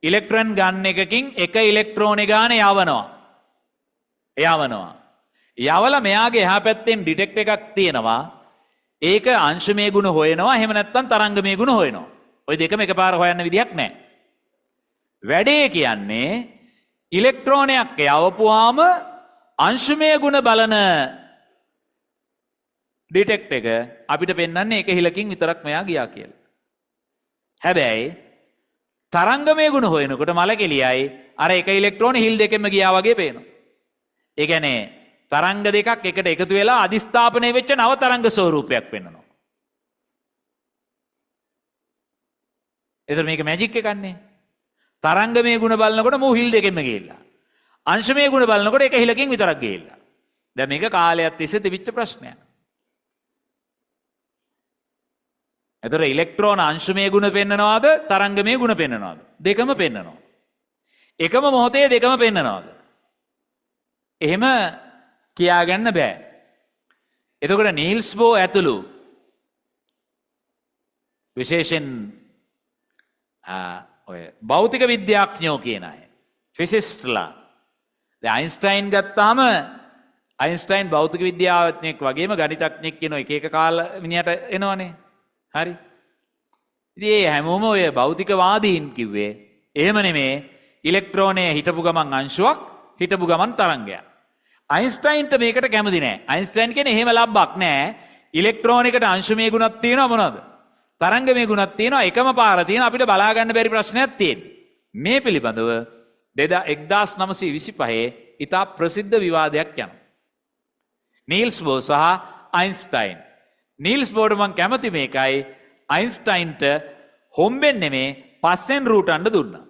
ඉලෙක්ට්‍රෝන ගන්න එකකින් එක ඉලෙක්ට්‍රෝන ගාන යවනවා. යවලා මෙයාගේ එහා පැත්තෙන් ඩිටෙක්ටර් එකක් තියෙනවා. ඒක අංශමය ගුණ හොයනවා. එහෙම නැත්නම් තරංගමය ගුණ හොයනවා. ওই දෙකම එකපාර හොයන්න විදියක් නැහැ. වැඩේ කියන්නේ ඉලෙක්ට්‍රෝනයක් යවපුවාම අංශමය ගුණ බලන ඩිටෙක්ටර් එක අපිට පෙන්වන්නේ එක හිලකින් විතරක් මෙයා ගියා කියලා. හැබැයි තරංගමය ගුණ හොයනකොට මලකෙලියයි අර එක ඉලෙක්ට්‍රෝන හිල් දෙකෙන්ම ගියා වගේ පේනවා. ඒ කියන්නේ තරංග දෙකක් එකට එකතු වෙලා අධිස්ථාපනය වෙච්ච නව තරංග ස්වරූපයක් වෙන්නනවා. එතකොට මේක මැජික් එකක්නේ. තරංගමය ගුණ බලනකොට මූ හිල් දෙකෙන්ම ගිහිල්ලා. අංශමය ගුණ බලනකොට එක හිලකින් විතරක් ගිහිල්ලා. දැන් මේක කාලයක් තිස්සේ තිබිච්ච ප්‍රශ්නයක්. එතකොට ඉලෙක්ට්‍රෝන අංශමය ගුණ පෙන්නනවාද තරංගමය ගුණ පෙන්නනවාද? දෙකම පෙන්නනවා. එකම මොහොතේ දෙකම පෙන්නනවාද? එහෙම කියාගන්න බෑ. එතකොට නීල්ස් බෝ ඇතුළු විශේෂයෙන් ඔය භෞතික විද්‍යාඥයෝ කියන අය ෆිසිස්ට්ලා දැන් අයින්ස්ටයින් ගත්තාම අයින්ස්ටයින් භෞතික විද්‍යාඥයෙක් වගේම ගණිතඥයෙක් කියන එක කාල මිනිහට එනවනේ. හරි. ඉතින් ඒ හැමෝම ඔය භෞතිකවාදීන් කිව්වේ එහෙම නෙමේ ඉලෙක්ට්‍රෝනය හිටපු ගමන් අංශුවක් හිටපු ගමන් තරංගයක්. අයින්ස්ටයින්ට මේකට කැමති නෑ. අයින්ස්ටයින් කියන්නේ එහෙම ලබ්බක් නෑ. ඉලෙක්ට්‍රෝනයකට අංශමය ගුණක් තියෙනවා මොනවද? තරංගමය ගුණක් තියෙනවා. එකම පාර තියෙනවා. අපිට බලා ගන්න බැරි ප්‍රශ්නයක් තියෙන්නේ. මේ පිළිබඳව 1925 ඉතා ප්‍රසිද්ධ විවාදයක් යනවා. නීල්ස් බෝ සහ අයින්ස්ටයින්. නීල්ස් බෝට මං කැමති මේකයි අයින්ස්ටයින්ට හොම්බෙන් නෙමේ පස්සෙන් රූට් අඬ දුන්නා.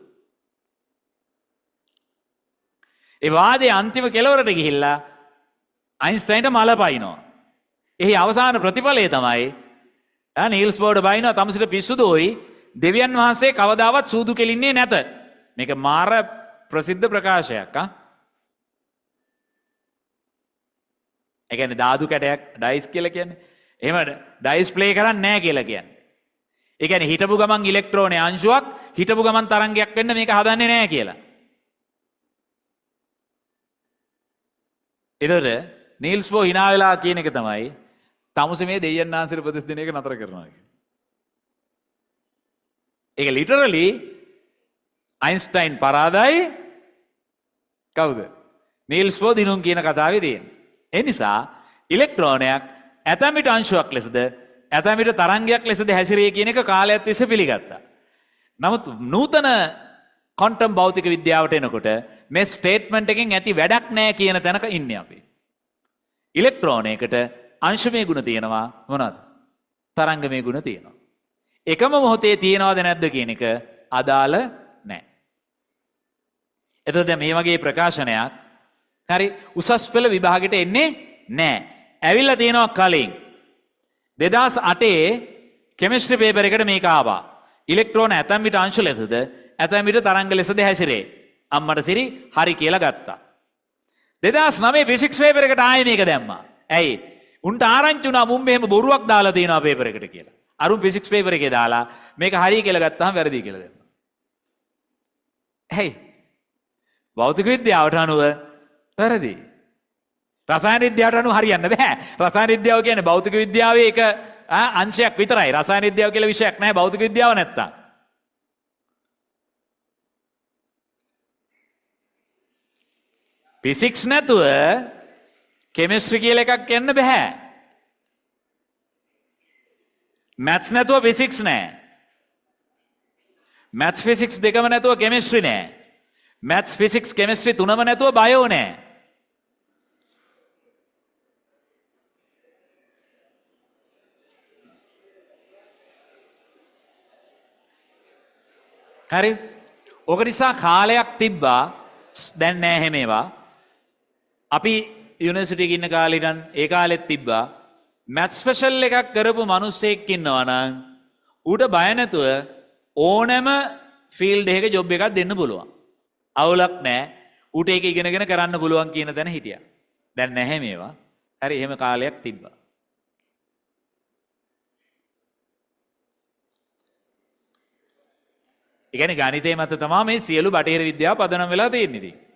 ඒ වාදයේ අන්තිම කෙලවරට ගිහිල්ලා අයින්ස්ටයින්ට මල පයින්නවා. එහි අවසාන ප්‍රතිඵලය තමයි නීල්ස් බෝට බයිනවා තමසිට පිස්සුදෝයි දෙවියන් වහන්සේ කවදාවත් සූදු කෙලින්නේ නැත. මේක මාර ප්‍රසිද්ධ ප්‍රකාශයක්. ඒ කියන්නේ ධාතු කැටයක් ඩයිස් කියලා කියන්නේ. එහෙම ඩයිස් ප්ලේ කරන්නේ නැහැ කියලා කියන්නේ. ඒ කියන්නේ හිටපු ගමන් ඉලෙක්ට්‍රෝනේ අංශුවක් හිටපු ගමන් තරංගයක් වෙන්න මේක හදන්නේ නැහැ කියලා. එතකොට නීල්ස් බෝ hina වෙලා කියන එක තමයි තමුසේ මේ දෙයයන් ආන්සර උපදෙස් දෙන එක නතර කරනවා කියන්නේ. ඒක ලිටරලි අයින්ස්ටයින් පරාදයි කවුද? නීල්ස් බෝ දිනුම් කියන කතාවේ තියෙන්නේ. ඒ නිසා ඉලෙක්ට්‍රෝනයක් ඇතැම් විට අංශුවක් ලෙසද ඇතැම් විට තරංගයක් ලෙසද හැසිරේ කියන එක කාලයක් තිස්සේ පිළිගත්තා. නමුත් නූතන ක්වොන්ටම් භෞතික විද්‍යාවට එනකොට මේ ස්ටේට්මන්ට් එකෙන් ඇති වැඩක් නැහැ කියන තැනක ඉන්නේ අපි. ඉලෙක්ට්‍රෝනයකට අංශමය ගුණ තියෙනවා මොනවද? තරංගමය ගුණ තියෙනවා. එකම මොහොතේ තියෙනවද නැද්ද කියන එක අදාළ නැහැ. එතකොට දැන් මේ වගේ ප්‍රකාශනයක් හරි උසස් පෙළ විභාගෙට එන්නේ නැහැ. ඇවිල්ලා තියෙනවා කලින් 2008 කෙමිස්ට්‍රි පේපර් එකට මේක ආවා. ඉලෙක්ට්‍රෝන ඇතැම් විට අංශු ලෙසද ඇතැම් විට තරංග ලෙසද හැසිරේ. අම්මට සිරි හරි කියලා ගත්තා. 2009 ෆිසික්ස් පේපර් එකට ආයේ මේක දැම්මා. ඇයි? උන්ට ආරංචි වුණා මුන් මෙහෙම බොරුවක් දාලා තියෙනවා පේපර් එකට කියලා. අරුන් ෆිසික්ස් පේපර් එකේ දාලා මේක හරි කියලා ගත්තාම වැරදි කියලා දැම්මා. ඇයි? භෞතික විද්‍යාවට අනුව වැරදි. රසායන විද්‍යාවට අනුව හරියන්න බෑ. රසායන විද්‍යාව කියන්නේ භෞතික විද්‍යාවේ එක අංශයක් විතරයි. රසායන විද්‍යාව කියලා විෂයක් නැහැ භෞතික විද්‍යාව නැත්තම්. ෆිසික්ස් නැතුව කෙමිස්ට්‍රි කියලා එකක් යන්න බෑ. මැත්ස් නැතුව ෆිසික්ස් නෑ. මැත්ස් ෆිසික්ස් දෙකම නැතුව කෙමිස්ට්‍රි නෑ. මැත්ස් ෆිසික්ස් කෙමිස්ට්‍රි තුනම නැතුව බයෝ නෑ. හරි. ඕක නිසා කාලයක් තිබ්බා දැන් නෑ එහෙම ඒවා. අපි යුනිවර්සිටි එකේ ඉන්න කාලේ නම් ඒ කාලෙත් තිබ්බා මැත් ස්පෙෂල් එකක් කරපු මිනිස්සෙක් ඉන්නවා නම් ඌට බය නැතුව ඕනෑම ෆීල්ඩ් එකක ජොබ් එකක් දෙන්න පුළුවන්. අවුලක් නෑ. ඌට ඒක ඉගෙනගෙන කරන්න පුළුවන් කියන තැන හිටියා. දැන් නැහැ මේවා. හරි එහෙම කාලයක් තිබ්බා. ඒ කියන්නේ ගණිතය මත තමයි මේ සියලු බටහිර විද්‍යාව පදනම් වෙලා තියෙන්නේ.